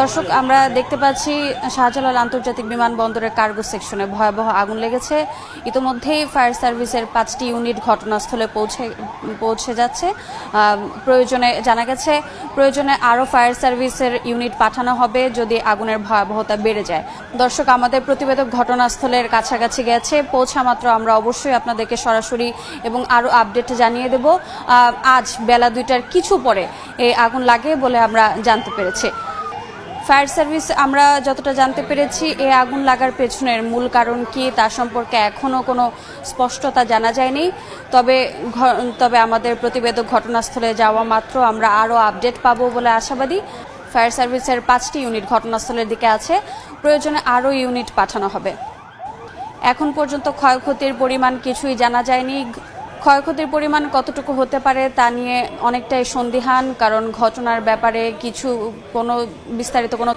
দর্শক, আমরা দেখতে পাচ্ছি শাহজালাল আন্তর্জাতিক বিমানবন্দরের কার্গো সেকশনে ভয়াবহ আগুন লেগেছে। ইতোমধ্যেই ফায়ার সার্ভিসের 5টি ইউনিট ঘটনাস্থলে পৌঁছে যাচ্ছে। প্রয়োজনে জানা গেছে প্রয়োজনে আরও ফায়ার সার্ভিসের ইউনিট পাঠানো হবে যদি আগুনের ভয়াবহতা বেড়ে যায়। দর্শক, আমাদের প্রতিবেদক ঘটনাস্থলের কাছাকাছি গেছে, পৌঁছা মাত্র আমরা অবশ্যই আপনাদেরকে সরাসরি এবং আরও আপডেট জানিয়ে দেব। আজ বেলা 2টার কিছু পরে এই আগুন লাগে বলে আমরা জানতে পেরেছি। ফায়ার সার্ভিস আমরা যতটা জানতে পেরেছি, এই আগুন লাগার পেছনের মূল কারণ কি তার সম্পর্কে এখনও কোনো স্পষ্টতা জানা যায়নি। তবে আমাদের প্রতিবেদক ঘটনাস্থলে যাওয়া মাত্র আমরা আরও আপডেট পাবো বলে আশাবাদী। ফায়ার সার্ভিসের 5টি ইউনিট ঘটনাস্থলের দিকে আছে, প্রয়োজনে আরও ইউনিট পাঠানো হবে। এখন পর্যন্ত ক্ষয়ক্ষতির পরিমাণ কিছুই জানা যায়নি। ক্ষয়ক্ষতির পরিমাণ কতটুকু হতে পারে তা নিয়ে অনেকটাই সন্দিহান, কারণ ঘটনার ব্যাপারে কোনো বিস্তারিত কোনো